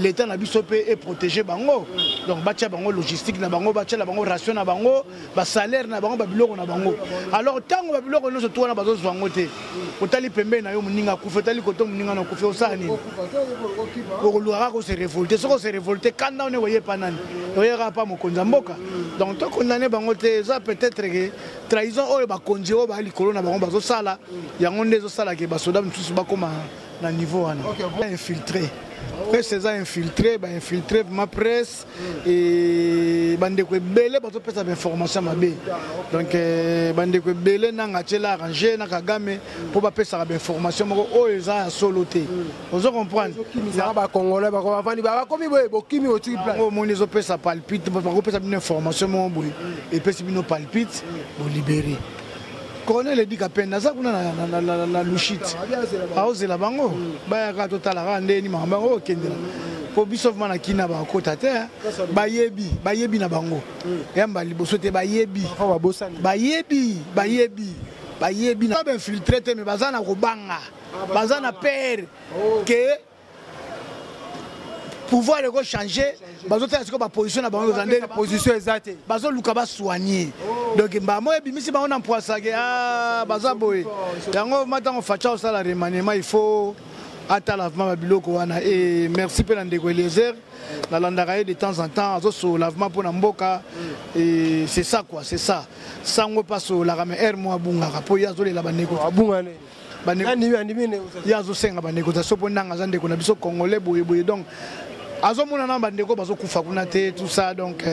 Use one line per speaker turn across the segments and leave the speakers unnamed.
l'état na biso pe est protégé bango. Donc batia bango logistique na bango, batia la bango ration na bango, ba salaire na bango, ba biloko na bango. Alors tango ba biloko no so to na bazo zwango te. Otali pembe na yo muninga kufa, otali koto muninga na kufa osani. Pour luara ko se révolter, soko se révolter quand on est voyé panani. Oyera pas mokonza mboka. Donc to condamné bango te, ça peut-être que trahison o ba konzi o ba likolo na bango bazo sala. Yango ndezo sala ke ba soda mtusu ba koma na niveau wana. Infiltré. Après ces infiltrés, infiltré ma presse et bande ko belé bazo pesa information mabe. Donc bande ko belé na ngatela arranger na kagame pour ba pesa information moko o eza solo te. Vous comprendre?
Ça ba congolais ba ko vandi ba komi boye bokimi au triple.
O moni zo pesa palpite ba ko pesa une information mo boye et pesa bino palpite bo libérer. Colonel dit qu'à peine naza kuna na lushit aoze la bango ba ka total ra ndeni mamba o kendela po bisof mana kina ba kota te bayebi na bango yamba liboso te bayebi na ba infiltré te me bazana ko banga bazana père que pouvoir le changer bazo te asiko ba position na bango zande
position exacte
bazo luka ba soigner. Donc mbamo ebimisi bango na poisa ke baza boye yango matango facha osala remaniement il faut ata lavement ba biloko wana et merci pe na ndeko Eliezer la landaka de temps en temps azo so lavement pour na mboka et c'est ça quoi, c'est ça sango paso la rame air mo abunga po yazo le la baneko
abunga ne
yazo senga baneko za sopo ndanga za ndeko na biso congolais boye donc azo mona na bandeko bazo kufa kuna te tout ça donc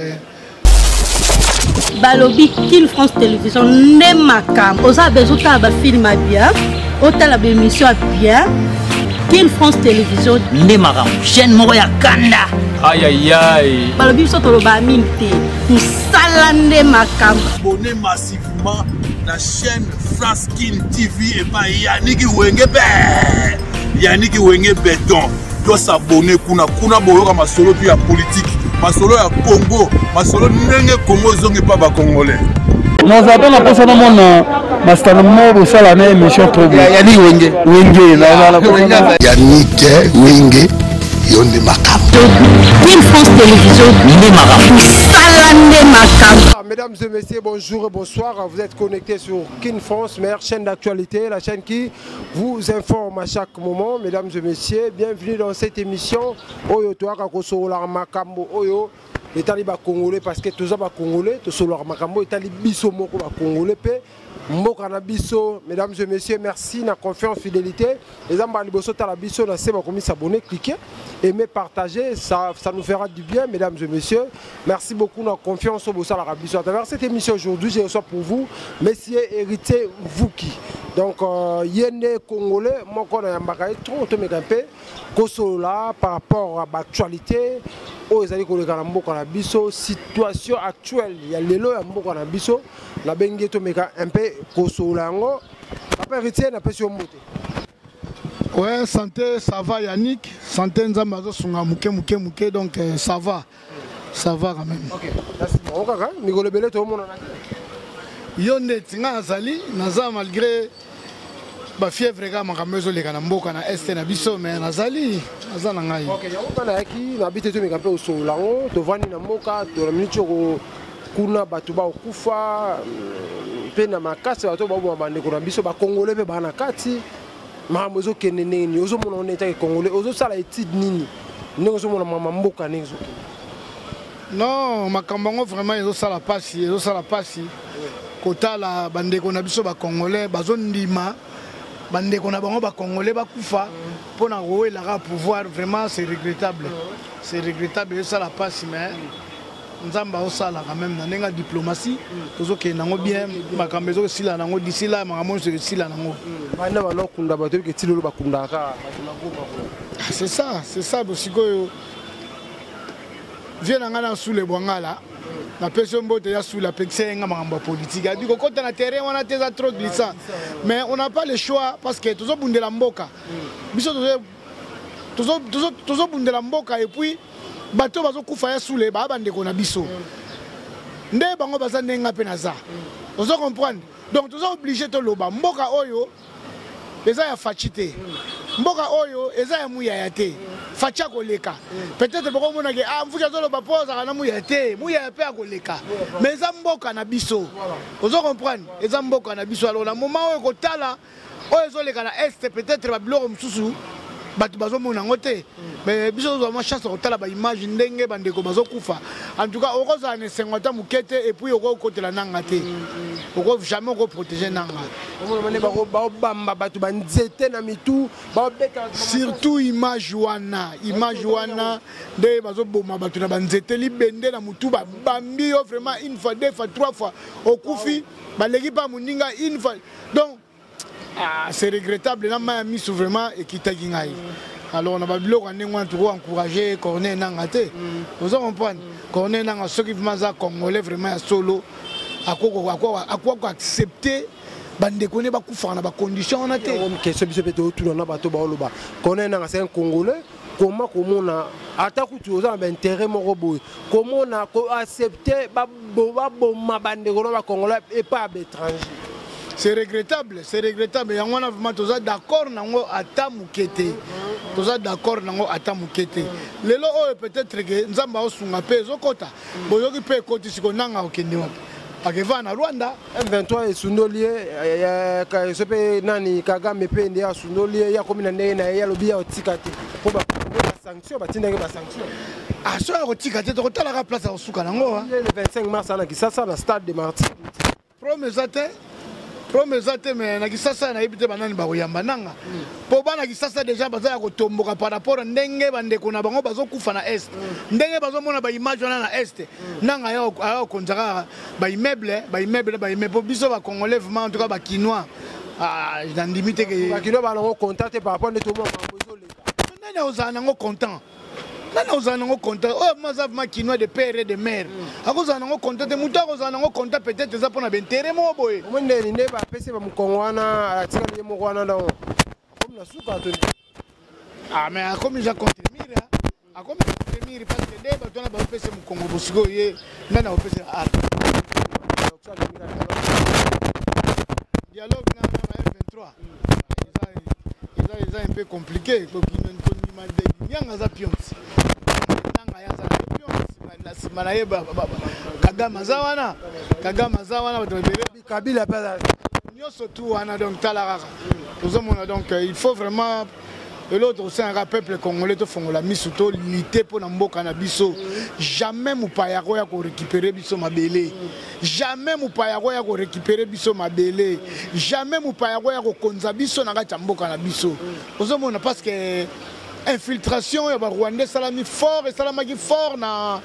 Balobi Kin France Télévision ne makam oza besoin ta ba film bien otala ba émission bien Kin France Télévision ne makam chaîne moko ya kanda
aïe
Balobi so to lo ba minté musala ne makam
abonnez massivement la chaîne France Kin TV et pas Yannick Wenge Béton doit s'abonner kuna boyoka masolo puis ya politique masolo ya Congo masolo ndenge Congo zonge pa ba congolais
nous avons la personne mon master mo sala na émission trop bien Yannick Wenge na
Yannick Wenge yonde makam
Kin France Télévision ne makam salande makam.
Mesdames et messieurs, bonjour et bonsoir. Vous êtes connectés sur Kin France, meilleure chaîne d'actualité, la chaîne qui vous informe à chaque moment. Mesdames et messieurs, bienvenue dans cette émission. Oyo toaka kosola makambo oyo les talibans congolais parce que tous les congolais, tous les makambo les talibans moko ba congolais pe mboka na biso. Mesdames et messieurs, merci na confiance fidélité. Les amba liboso ta la biso na se ba komi s'abonner, cliquer, aimer, partager, ça nous fera du bien. Mesdames et messieurs, merci beaucoup na confiance au bossa la biso. À travers cette émission aujourd'hui, j'ai reçu pour vous Monsieur Héritier Vouki. Donc yende congolais moko na yambaka trop to mekampe kosola par rapport à l'actualité aux ezali koleka na mboka na biso situation actuelle ya lelo ya mboka na biso la bengi to meka un peu kosola yango après Héritier na pesi omote.
Ouais, santé, ça va Yannick, santé nzambazo sunga muke donc ça va quand même.
OK, merci. On kaka mikolo belé to mona na.
Yonde tinga azali naza malgré ba fièvre ga makamezo leka na mboka na este na biso mais nazali naza na ngai.
OK, yango bana yaki na bité to mekampe osolango to vandi na mboka to na minute ko kuna batu ba okufa pe na makasi bato ba bande ko na biso ba congolais pe ba na kati makambo ezo kende nini ozo mona on était congolais ozo sala étude nini ndenge ozo mona mama mboka ndenge ozo
non makambo ngo vraiment ezo sala pasi kotala bandeko na biso ba congolais bazondima bandeko na bango ba congolais bakufa pona roela ka pouvoir vraiment c'est regrettable ça la passe mais nzamba osala quand même na ndenga diplomatie tozo ke nango bien makambo ezo sila nango d'ici là makambo se sila nango
bana bana kunda bato ke tilolo bakunda ka
c'est ça bosiko vient ngana sous les bwangala na personne mbote ya sous la pexé nga makambo politique abi ko kota na terrain wana teza trop glissant mais on n'a pas le choix parce que tozo bundela mboka biso tozo bundela mboka et puis bato bazo kufa ya sous les ba bandeko na biso nde bango baza ndenga pe naza ozo comprendre donc tozo obligé to loba mboka oyo eza ya fachité mboka oyo eza ya muya te facha koleka peut-être boko mona ke mfuja zolo bapoza kana muya te muya pe akoleka mais eza mboka na biso ozo comprendre eza mboka na biso alors na moment oyo kotala oyo ezoleka na est peut-être ba biloko mususu bato bazomona ngo te mais biso tozwa chance kotala ba image ndenge bandeko bazokufa en tout cas okozala na esengo ata moke te et puis okokotela nanga te oko jamais okoprotege nanga
baobamba bato banzete na mitu baobeta
surtout image wana nde bazoboma bato na banzete libende na mutu babambi yo vraiment une fois deux fois trois fois okufi baleki pa moninga une fois donc c'est regrettable na maya miso vraiment ekitaki ngai alors on a babiloko ndenge wana toko encourager Corneille nanga te vous comprenez Corneille nanga soki vraiment congolais vraiment ya solo akoko accepter bandeko ne bakufa na ba condition wana te
question biso pe to tuna na bato baoloba Corneille nanga c'est un congolais comment attaque tu as un intérêt mon robot comment on a accepté baboma bandeko na ba congolais et pas étranger.
C'est regrettable. Et on a vraiment tous d'accord nango ata mukete. Tous d'accord nango ata mukete. Lelo o peut-être que nzamba osunga pe zokota. Boyoki pe koti sikonanga okende wapi. Akeva na Rwanda
M23 esundolie ka sope nani Kagame pe ndia sundolie ya komina ndenge na ya lobi ya otikate. Po ba sanction batindenge ba sanction.
Ah so ya otikate to kotala ka place osuka nango.
Le 25 mars ana Kisasa na stade de Martyrs.
Promesate mais na Kisasa na ibite banani ba koyamba nanga po bana Kisasa déjà bazala kotomboka par rapport ndenge bandeko na bango bazokufa na est ndenge bazomona ba image na est nanga ya konzaka ba immeuble po biso ba congolais vraiment en tout cas ba kinois dans limite que
ba kinois ba ngo contacté par rapport à tout le monde
nani ozana ngo content nani ozana ngo content oh maza vraiment kinois de père et de mère akozana ngo content mutu akozana ngo content peut-être ça pour na intérêt mo boye
omondeli ne ba pese ba mukongwana atika le mukongwana ndo comme na suka to
mais comme j'ai contre mire comme mire parce que dès ba tona ba pese mukongo bosiko ye nana ba pese art dialogue na F23 ils ont un peu compliqué pour qu'ils ne connaissent pas za pions nanga ya za pions na simana yeba Kagame zawana
Kabila pas
nyoso tout wana donc talaraka tozomona donc il faut vraiment et l'autre aussi un peuple congolais to fongola misuto lutter pour na mboka na biso jamais mupaya ko ya ko récupérer biso mabele jamais mupaya ko ya ko récupérer biso mabele jamais mupaya ko ya ko konza biso na kati mboka na biso ozomona parce que infiltration ya ba Rwandais salami fort et salamaki fort na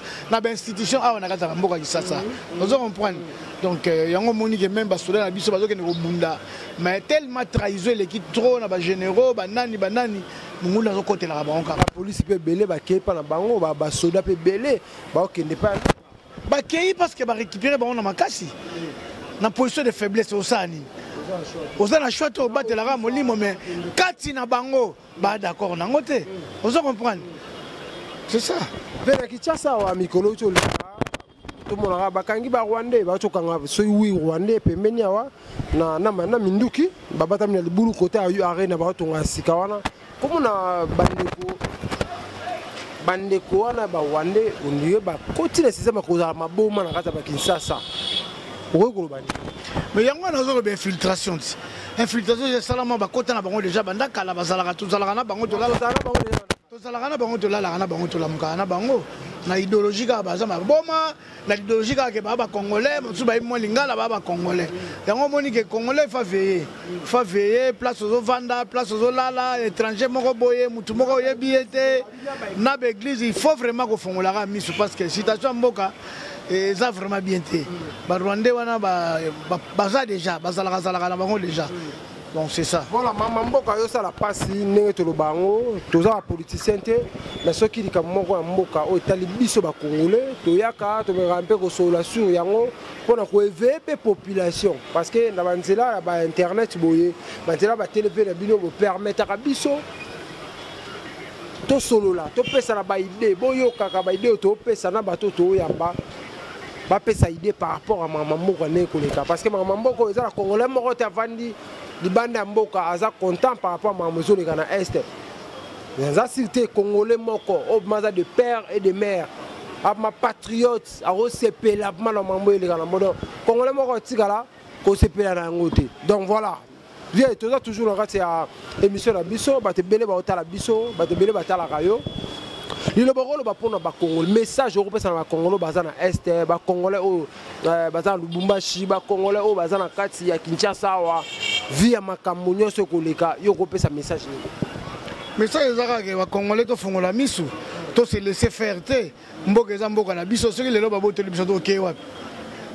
institution a na kati mboka Kisasa ozo comprendre donc yango monique même basoda na biso bazo kene ko bunda mais tellement trahison l'équipe trop na ba généraux banani mungula zo côté la banka
la police peut belé ba kepa na bango ba soda peut belé ba okende pas
ba kei parce que ba récupérer bango na makasi na position de faiblesse au sani oza na choix to batela molimo mais kati na bango ba d'accord nango te ozo comprendre c'est ça
vers Kinshasa wa mikolo to tout le monde bakangi ba Rwandais ba tokanga so wi Rwandais pembeni awa na minduki babata mina libulu côté ayu arena ba tonga sika wana comme na bandeko wana ba Rwandais ondiye ba kotile sisa makoza maboma na kata ba Kinshasa okolo bani
mais yango na zo be infiltration je salama ba kota na bango déjà banda kala bazalaka tuzalaka na bango tolala na bango tolala na bango tolamuka na bango na idéologie ka bazama boma na idéologie ka ke ba congolais musu ba mo lingala ba congolais yango moni ke congolais fa veiller place aux vanda place aux lala étranger moko boye mutu moko yebiete na ba église il faut vraiment ko fongola ka misu parce que situation mboka et ça vraiment bien té ba Rwandais wana baza déjà bazalaka na bango déjà. Donc c'est ça.
Voilà, maman mboka yo ça la passe ndenge to lobango, toza politicien té, mais ceux qui comme moko mboka o tali biso ba congolais, to yaka to me ramper ko sola sur yango pona ko éveiller population parce que na banzela ba internet boye, banzela ba télé na bino bo permettre ka biso to solo la, to pesa na ba idée, boyo kaka ba idée to pesa na bato to yamba. Ba pesa idée par rapport à maman mboka ne koleka parce que maman mboka eza la congolais moko ta vandi libanda mboka aza content par rapport à mamuzo les kana est les cité congolais moko au maza de père et de mère à ma patriote à OCP la mano mambo les kana modo congolais moko tikala ko CP la ngote donc voilà viens toujours le rate à émission la biso ba te belé ba otala biso ba te belé ba tala kayo le bokolo ba pona ba Congolais message européen na ba Congolais baza na est ba Congolais o baza Lubumbashi ba Congolais o baza na kati ya Kinshasa wa via makambo nyonso koleka yo kopesa message
ezaka ke ba Congolais to fongola misu to se laisser faire te mboka eza mboka na biso soki lelo baboteli biso to ke wapi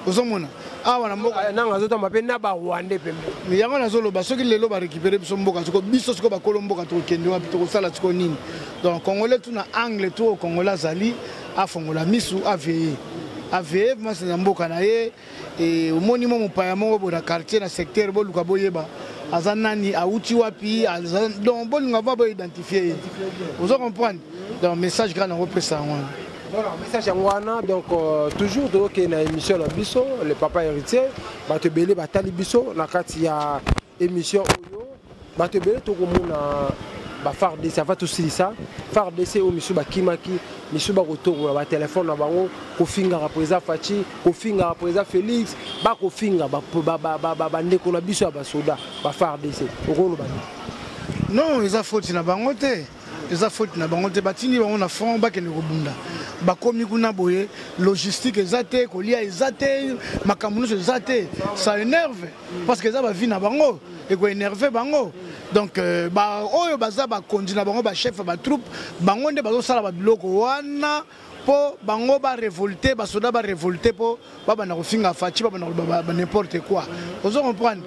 ozomona awa na mboka
nanga zota mape na ba Rwanda pembe
yango nazoloba soki lelo ba récupérer biso mboka siko biso siko ba kolo mboka to kende wapi to kosala siko nini donc Congolais tout na angle tout Congolais azali afongola misu ave masi na mboka na ye et omoni mo mopaya moko bo na quartier na secteur bo luka boyeba aza nani auti wapi donc bo linga ba identifier vous comprenez donc message grand on repesa wana
voilà message ngwana donc toujours to ke na émission na biso le papa héritier ba te belé ba tali biso na kati ya émission oyo ba te belé to komona ba FARDC ça va tout ça FARDC au misu ba kimaki misu ba kotongo ba téléphone na bango ko finga ka président Fachi ko finga ka président Félix ba ko finga ba ndeko na biso ba soda ba FARDC okolo ba
non ils a faute na bango te eza faute na bango te batindi bango na front bakende kobunda bakomi kuna boye logistique eza te kolia eza te makambo nyonso eza te ça énerve parce que eza bavie na bango ekoénerve bango donc oyo baza bakonzi na bango bachef ba troupe bango nde bazosala babiloko wana po bango barévolte basoda barévolte po babanda kofinga Fachi babanda n'importe quoi ozo comprendre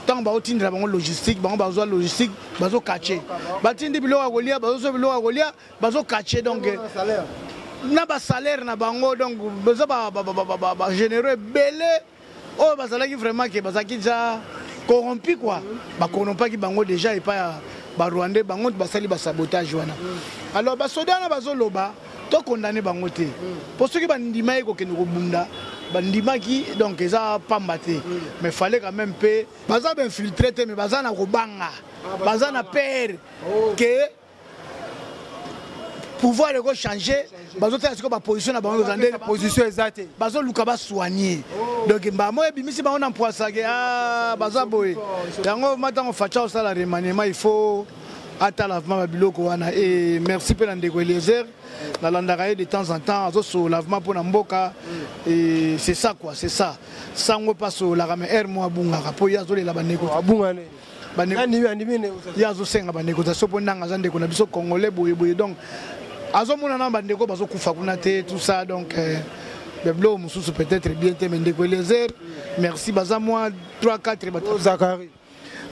tant baotindela bango logistique bango bazwa logistique bazo cacher batindi biloko ya kolia bazo biloko ya kolia bazo cacher donc na ba salaire na bango donc baza ba généreux belé oh bazalaki vraiment que bazaki déjà corrompu quoi ba corrompaki bango déjà et pas ba Rwandais bango basali ba sabotage wana alors ba soda na bazo loba to condamner bango te pour ceux qui bandima eko ke ngobunda bandimaki donc eza pambate mais fallait quand même pe baza ba infiltrer te mais baza na kobanga baza na père que pouvoir le changer bazo te siko ba position na bango zande
position exacte
bazo luka ba soigner donc mbamo ebimisi bango na poisa ke baza boye yango matango facha osala remaniement il faut lavement ba biloko wana et merci pe na ndeko Eliezer na landaka de temps en temps azo so lavement pour na mboka et c'est ça quoi c'est ça sango paso la rame air mo abunga po yazo le la baneko
abunga ne
yazo senga baneko za sopo nanga za ndeko na biso congolais boye donc azo mona na bandeko bazo kufa kuna te tout ça donc beblo mususu peut-être bien te mais ndeko Eliezer merci baza moi 3-4 bato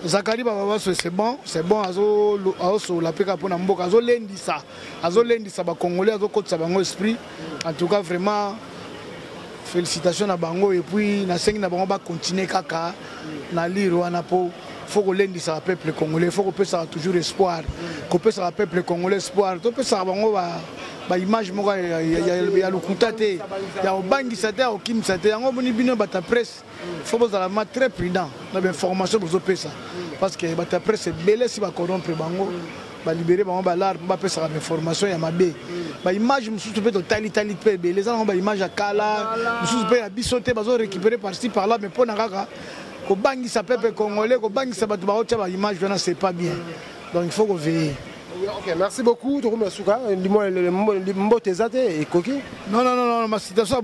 Zakari baba c'est bon azo la peka pour na mboka azo lendisa ba congolais azo kotsa bango esprit en tout cas vraiment félicitations à bango et puis na sengi na bango ba continuer kaka na liro wana po faut que lendisa le peuple congolais faut que ça toujours espoir que peut ça peuple congolais espoir to peut ça bango ba image moko ya lukuta te ya obangisa te okimisa te yango boni bino bata presse faut que ça très prudent na ba information pour pesa parce que bata presse belé si ba corrompre bango ba libérer bango ba lar ba pesa ba information ya mabe ba image mususu pe to tali pe belé ça ba image ya kala mususu pe ya bisoté bazo récupérer par-ci par là mais pona kaka ko bangisa peuple congolais ko bangisa batu ba otia ba image wana c'est pas bien donc il faut qu'on veille.
Ok, merci beaucoup. Dis-moi, le mot tes et coquille.
Non, ma situation,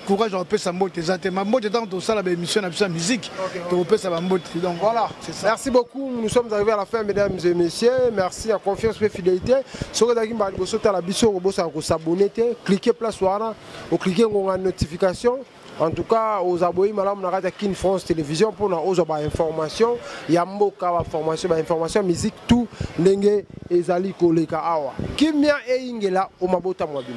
courage, on peut ça mot tes athées. Ma mot est dans tout ça, la émission, la musique. On peut ça va mot. Donc
voilà, c'est ça. Merci beaucoup. Nous sommes arrivés à la fin, mesdames et messieurs. Merci à confiance et fidélité. Si vous avez la biso, vous s'abonner, cliquez place soir, ou cliquez sur la notification. En tout cas, aux abonnés, madame, on a Kin France Télévision pour nous avoir information. Il y a beaucoup d'informations, musique, tout, Nenge et Zali Koleka Awa. Kimia et Ingela, au Mabota Mobile.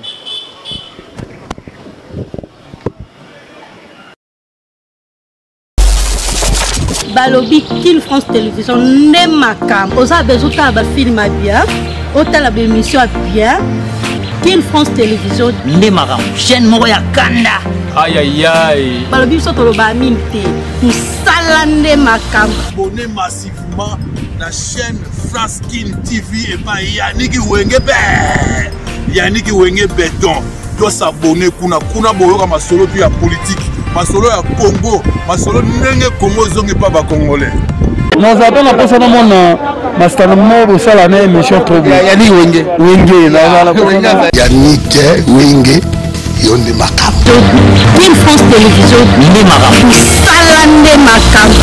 Balobi Kin France Télévision, Nemakam, aux besoin de film bien, autant la émission bien. Kin France Télévision
nde makambo chaîne moko ya kanda.
Aïe aïe aïe.
balobi biso toloba mingi te mosala nde makambo.
Abonnez massivement la chaîne France Kin TV et pas Yannick Wenge Béton. Doit s'abonner kuna boyoka masolo puis ya politique, masolo ya Congo, masolo ndenge Congo zonge pas ba congolais.
Nous avons la personne mon master mo sala na émission trop bien. Yannick Wenge na la
Yannick Wenge yonde makambo.
Kin France Télévision nde makambo. Mosala nde makambo.